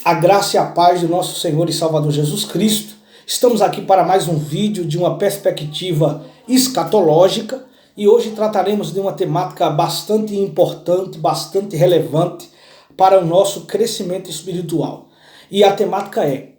A graça e a paz do nosso Senhor e Salvador Jesus Cristo. Estamos aqui para mais um vídeo de uma perspectiva escatológica e hoje trataremos de uma temática bastante importante, bastante relevante para o nosso crescimento espiritual. E a temática é: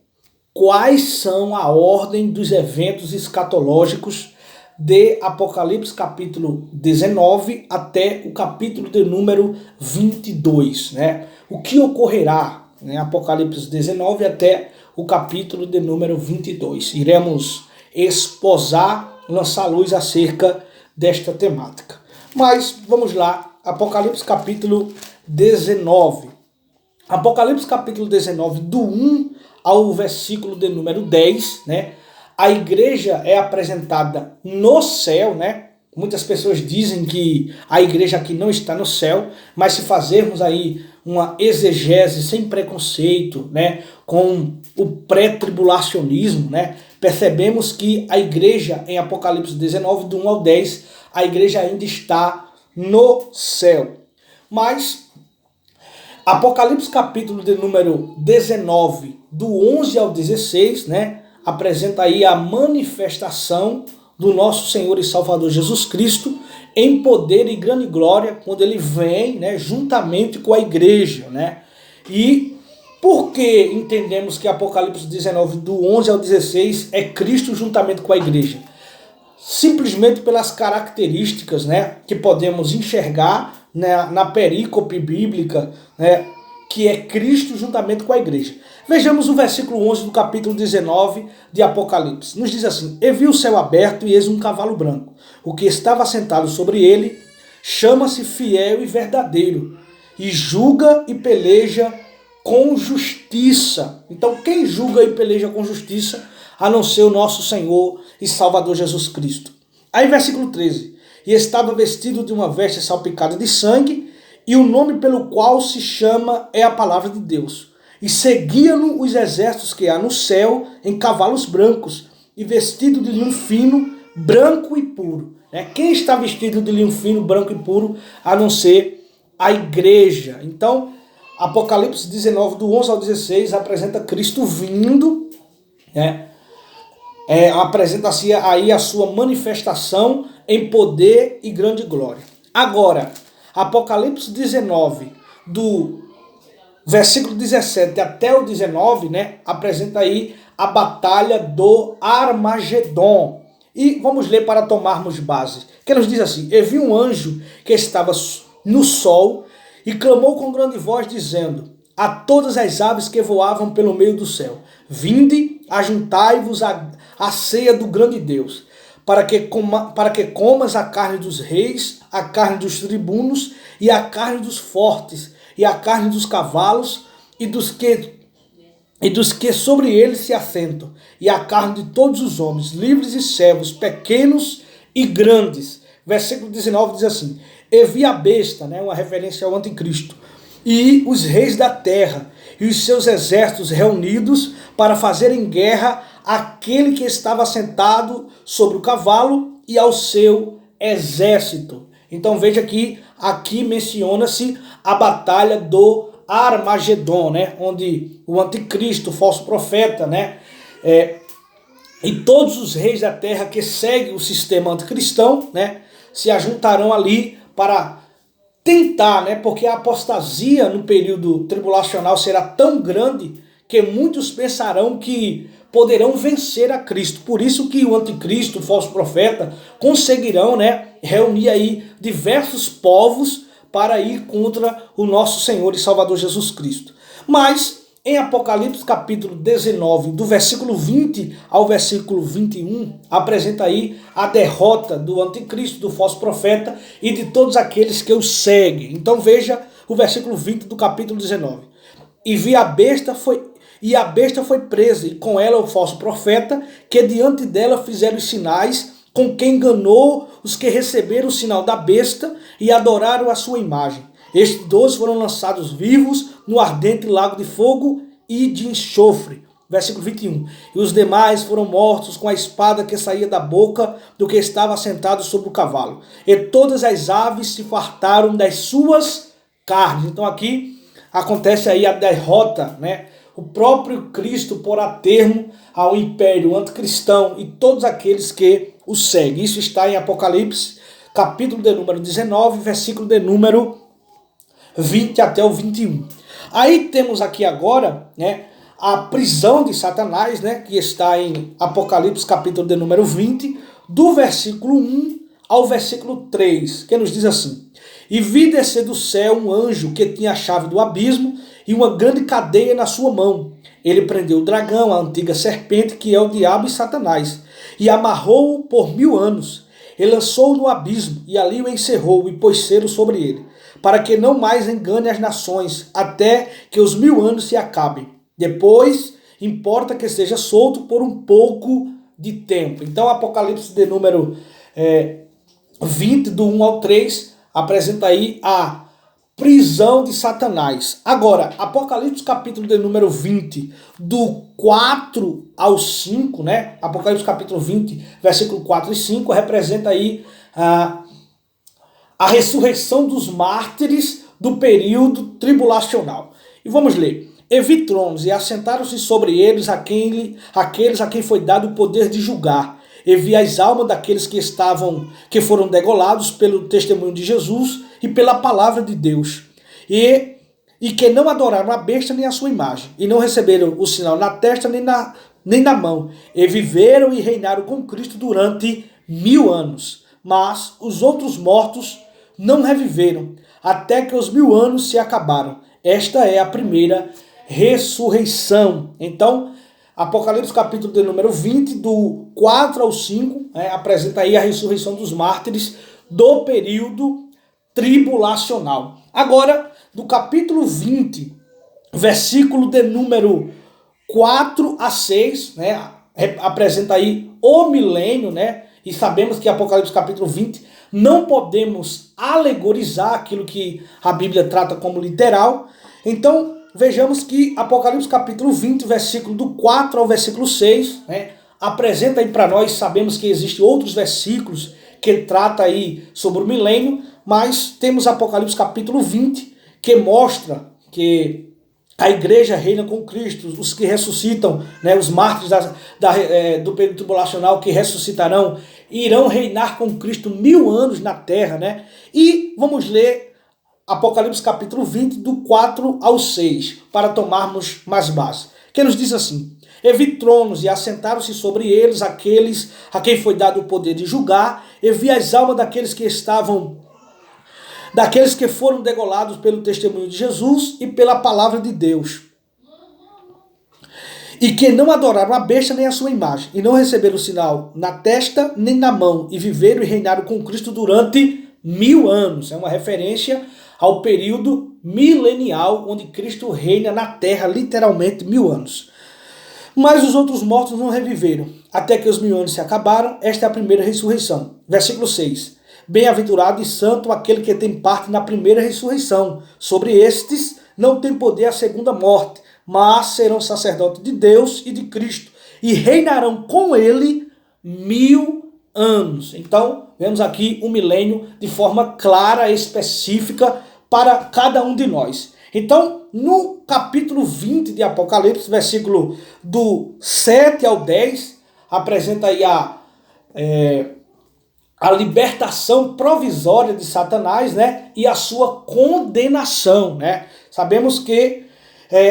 quais são a ordem dos eventos escatológicos de Apocalipse capítulo 19 até o capítulo de número 22, né? O que ocorrerá, né? Apocalipse 19 até o capítulo de número 22. Iremos esposar, lançar luz acerca desta temática. Mas vamos lá, Apocalipse capítulo 19. Apocalipse capítulo 19, do 1 ao versículo de número 10, né? A igreja é apresentada no céu, né? Muitas pessoas dizem que a igreja aqui não está no céu, mas se fazermos aí uma exegese sem preconceito, né, com o pré-tribulacionismo, né, percebemos que a igreja em Apocalipse 19, do 1 ao 10, a igreja ainda está no céu. Mas Apocalipse capítulo de número 19, do 11 ao 16, né, apresenta aí a manifestação do nosso Senhor e Salvador Jesus Cristo em poder e grande glória, quando ele vem, né, juntamente com a igreja, né? E por que entendemos que Apocalipse 19, do 11 ao 16, é Cristo juntamente com a igreja? Simplesmente pelas características, né, que podemos enxergar, né, na perícope bíblica, né, que é Cristo juntamente com a igreja. Vejamos o versículo 11 do capítulo 19 de Apocalipse. Nos diz assim: E vi o céu aberto e eis um cavalo branco. O que estava sentado sobre ele chama-se Fiel e Verdadeiro, e julga e peleja com justiça. Então quem julga e peleja com justiça, a não ser o nosso Senhor e Salvador Jesus Cristo? Aí versículo 13. E estava vestido de uma veste salpicada de sangue, e o nome pelo qual se chama é a palavra de Deus. E seguiam-no os exércitos que há no céu em cavalos brancos, e vestido de linho fino, branco e puro. Quem está vestido de linho fino, branco e puro, a não ser a igreja? Então, Apocalipse 19, do 11 ao 16, apresenta Cristo vindo, né? Apresenta-se aí a sua manifestação em poder e grande glória. Agora, Apocalipse 19, do versículo 17 até o 19, né, apresenta aí a batalha do Armagedon. E vamos ler para tomarmos base. Que nos diz assim: E vi um anjo que estava no sol e clamou com grande voz, dizendo a todas as aves que voavam pelo meio do céu: Vinde, ajuntai-vos à ceia do grande Deus, para que comas a carne dos reis, a carne dos tribunos, e a carne dos fortes, e a carne dos cavalos, e dos que sobre eles se assentam, e a carne de todos os homens, livres e servos, pequenos e grandes. Versículo 19 diz assim: E vi a besta, né, uma referência ao anticristo, e os reis da terra, e os seus exércitos reunidos para fazerem guerra àquele que estava sentado sobre o cavalo e ao seu exército. Então veja que aqui menciona-se a batalha do Armagedon, né, onde o anticristo, o falso profeta, né, e todos os reis da terra que seguem o sistema anticristão, né, se ajuntarão ali para tentar, né, porque a apostasia no período tribulacional será tão grande que muitos pensarão que poderão vencer a Cristo. Por isso que o anticristo, o falso profeta, conseguirão, né, reunir aí diversos povos para ir contra o nosso Senhor e Salvador Jesus Cristo. Mas em Apocalipse capítulo 19, do versículo 20 ao versículo 21, apresenta aí a derrota do anticristo, do falso profeta e de todos aqueles que o seguem. Então veja o versículo 20 do capítulo 19. E vi a besta foi presa, e com ela o falso profeta, que diante dela fizeram os sinais, com que enganou os que receberam o sinal da besta e adoraram a sua imagem. Estes 12 foram lançados vivos no ardente lago de fogo e de enxofre. Versículo 21. E os demais foram mortos com a espada que saía da boca do que estava sentado sobre o cavalo. E todas as aves se fartaram das suas carnes. Então aqui acontece aí a derrota, né? O próprio Cristo porá termo ao império anticristão e todos aqueles que o seguem. Isso está em Apocalipse, capítulo de número 19, versículo de número 20 até o 21. Aí temos aqui agora, né, a prisão de Satanás, né, que está em Apocalipse, capítulo de número 20, do versículo 1 ao versículo 3, que nos diz assim: E vi descer do céu um anjo que tinha a chave do abismo e uma grande cadeia na sua mão. Ele prendeu o dragão, a antiga serpente, que é o diabo e Satanás, e amarrou-o por 1000 anos. E lançou-o no abismo, e ali o encerrou, e pôs selo sobre ele, para que não mais engane as nações, até que os 1000 anos se acabem. Depois, importa que seja solto por um pouco de tempo. Então, Apocalipse de número 20, do 1 ao 3, apresenta aí a prisão de Satanás. Agora, Apocalipse capítulo de número 20, do 4 ao 5, né? Apocalipse capítulo 20, versículo 4 e 5, representa aí a ressurreição dos mártires do período tribulacional. E vamos ler. E vi tronos, e assentaram-se sobre eles aqueles a quem foi dado o poder de julgar. E vi as almas daqueles que foram degolados pelo testemunho de Jesus e pela palavra de Deus, e que não adoraram a besta nem a sua imagem, e não receberam o sinal na testa nem na mão, e viveram e reinaram com Cristo durante 1000 anos. Mas os outros mortos não reviveram, até que os 1000 anos se acabaram. Esta é a primeira ressurreição. Então, Apocalipse capítulo de número 20, do 4 ao 5, apresenta aí a ressurreição dos mártires do período tribulacional. Agora, do capítulo 20, versículo de número 4 a 6, né, apresenta aí o milênio, né? E sabemos que Apocalipse capítulo 20 não podemos alegorizar aquilo que a Bíblia trata como literal. Então, vejamos que Apocalipse capítulo 20, versículo do 4 ao versículo 6, né, apresenta aí para nós, sabemos que existem outros versículos que trata aí sobre o milênio, mas temos Apocalipse capítulo 20, que mostra que a igreja reina com Cristo, os que ressuscitam, né, os mártires do período tribulacional que ressuscitarão, irão reinar com Cristo 1000 anos na terra, né? E vamos ler Apocalipse capítulo 20, do 4 ao 6, para tomarmos mais base. Que nos diz assim: E vi tronos, e assentaram-se sobre eles aqueles a quem foi dado o poder de julgar, e vi as almas daqueles que foram degolados pelo testemunho de Jesus e pela palavra de Deus, e que não adoraram a besta nem a sua imagem, e não receberam o sinal na testa nem na mão, e viveram e reinaram com Cristo durante 1000 anos. É uma referência ao período milenial, onde Cristo reina na terra, literalmente 1000 anos. Mas os outros mortos não reviveram, até que os 1000 anos se acabaram. Esta é a primeira ressurreição. Versículo 6. Bem-aventurado e santo aquele que tem parte na primeira ressurreição. Sobre estes não tem poder a segunda morte, mas serão sacerdotes de Deus e de Cristo, e reinarão com ele 1000 anos. Então, vemos aqui um milênio de forma clara e específica para cada um de nós. Então, no capítulo 20 de Apocalipse, versículo do 7 ao 10, apresenta aí a libertação provisória de Satanás, né, e a sua condenação, né? Sabemos que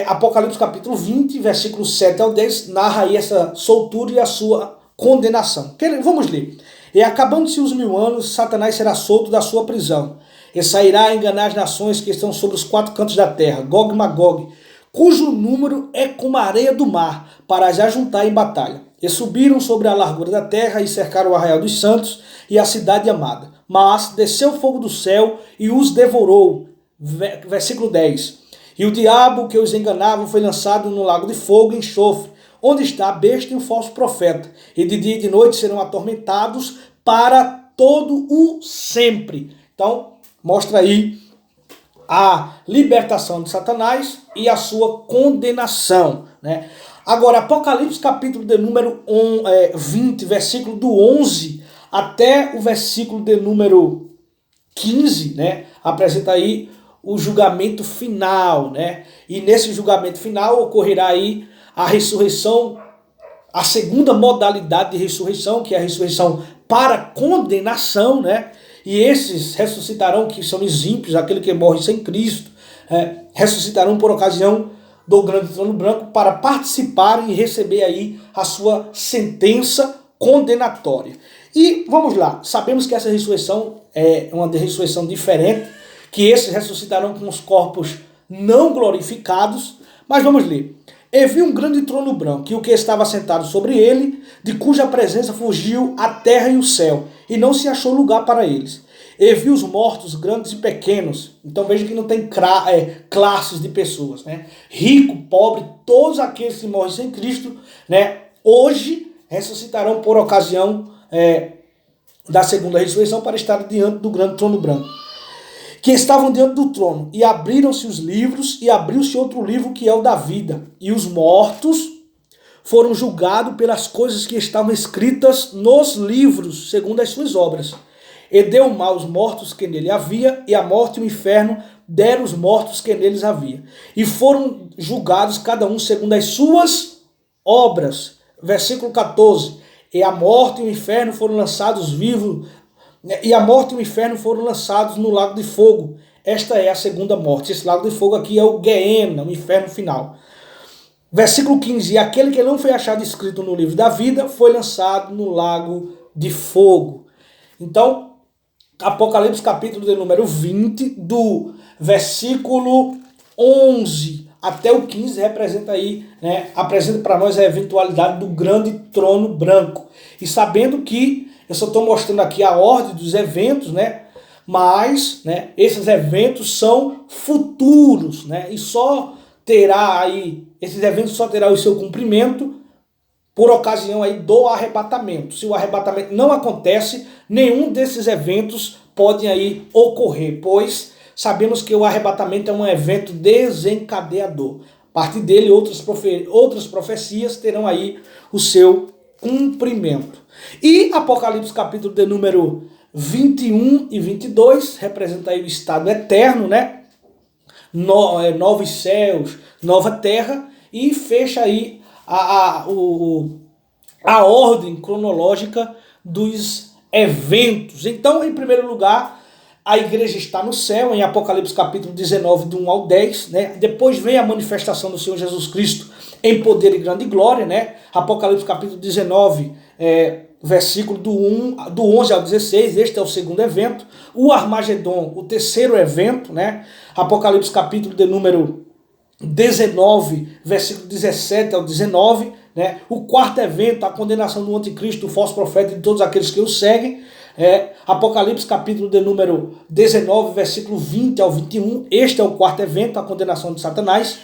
Apocalipse capítulo 20, versículo 7 ao 10, narra aí essa soltura e a sua condenação. Vamos ler. E acabando-se os 1000 anos, Satanás será solto da sua prisão, e sairá a enganar as nações que estão sobre os 4 cantos da terra, Gog e Magog, cujo número é como a areia do mar, para as ajuntar em batalha. E subiram sobre a largura da terra e cercaram o arraial dos santos e a cidade amada. Mas desceu fogo do céu e os devorou. Versículo 10. E o diabo que os enganava foi lançado no lago de fogo e enxofre, onde está a besta e o falso profeta. E de dia e de noite serão atormentados para todo o sempre. Então, mostra aí a libertação de Satanás e a sua condenação, né? Agora, Apocalipse capítulo de número 20, versículo do 11 até o versículo de número 15, né, apresenta aí o julgamento final, né? E nesse julgamento final ocorrerá aí a ressurreição, a segunda modalidade de ressurreição, que é a ressurreição para condenação, né? E esses ressuscitarão, que são os ímpios, aquele que morre sem Cristo, ressuscitarão por ocasião do grande trono branco para participarem e receber aí a sua sentença condenatória. E vamos lá, sabemos que essa ressurreição é uma ressurreição diferente, que esses ressuscitarão com os corpos não glorificados, mas vamos ler. E vi um grande trono branco, e o que estava sentado sobre ele, de cuja presença fugiu a terra e o céu, e não se achou lugar para eles. E vi os mortos, grandes e pequenos. Então veja que não tem classes de pessoas, né? Rico, pobre, todos aqueles que morrem sem Cristo, né? Hoje ressuscitarão por ocasião da segunda ressurreição para estar diante do grande trono branco. Que estavam diante do trono, e abriram-se os livros, e abriu-se outro livro que é o da vida. E os mortos foram julgados pelas coisas que estavam escritas nos livros, segundo as suas obras. E deu mal aos mortos que nele havia, e a morte e o inferno deram os mortos que neles havia. E foram julgados cada um segundo as suas obras. Versículo 14. E a morte e o inferno foram lançados vivos, e a morte e o inferno foram lançados no lago de fogo. Esta é a segunda morte. Esse lago de fogo aqui é o Gehenna, o inferno final. Versículo 15. E aquele que não foi achado escrito no livro da vida foi lançado no lago de fogo. Então, Apocalipse capítulo de número 20, do versículo 11 até o 15, representa aí, né, apresenta para nós a eventualidade do grande trono branco. E sabendo que eu só estou mostrando aqui a ordem dos eventos, né? Mas, né, esses eventos são futuros, né? E só terá aí, esses eventos só terá o seu cumprimento por ocasião aí do arrebatamento. Se o arrebatamento não acontece, nenhum desses eventos pode aí ocorrer, pois sabemos que o arrebatamento é um evento desencadeador. A partir dele, outras profecias terão aí o seu cumprimento. E Apocalipse capítulo de número 21 e 22 representa aí o estado eterno, né? Novos céus, nova terra, e fecha aí a ordem cronológica dos eventos. Então, em primeiro lugar, a igreja está no céu, em Apocalipse capítulo 19, do 1 ao 10, né? Depois vem a manifestação do Senhor Jesus Cristo em poder e grande glória, né? Apocalipse capítulo 19, versículo do 11 ao 16, este é o segundo evento. O Armagedon, o terceiro evento, né? Apocalipse capítulo de número 19, versículo 17 ao 19, né? O quarto evento, a condenação do anticristo, do falso profeta e de todos aqueles que o seguem. Apocalipse capítulo de número 19, versículo 20 ao 21, este é o quarto evento, a condenação de Satanás.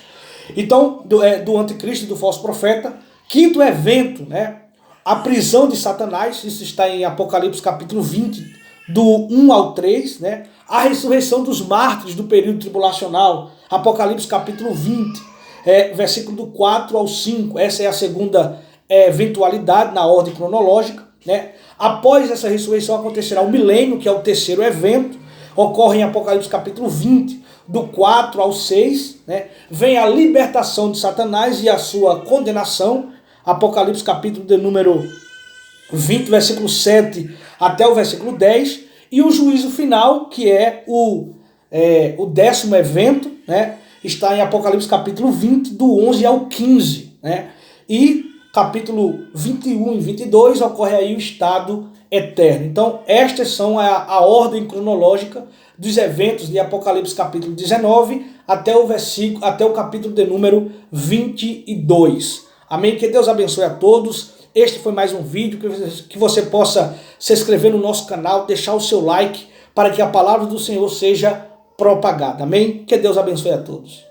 Então, do anticristo e do falso profeta. Quinto evento, né? A prisão de Satanás, isso está em Apocalipse capítulo 20, do 1 ao 3, né? A ressurreição dos mártires do período tribulacional, Apocalipse capítulo 20, versículo do 4 ao 5, essa é a segunda eventualidade na ordem cronológica, né? Após essa ressurreição acontecerá o milênio, que é o terceiro evento, ocorre em Apocalipse capítulo 20, do 4 ao 6, né? Vem a libertação de Satanás e a sua condenação, Apocalipse capítulo de número 20, versículo 7 até o versículo 10, e o juízo final, que é o 10º evento, né? Está em Apocalipse capítulo 20, do 11 ao 15, né? E capítulo 21 e 22 ocorre aí o estado eterno. Então, estas são a ordem cronológica dos eventos de Apocalipse capítulo 19 até o capítulo de número 22. Amém? Que Deus abençoe a todos. Este foi mais um vídeo, que você possa se inscrever no nosso canal, deixar o seu like, para que a palavra do Senhor seja propagada. Amém? Que Deus abençoe a todos.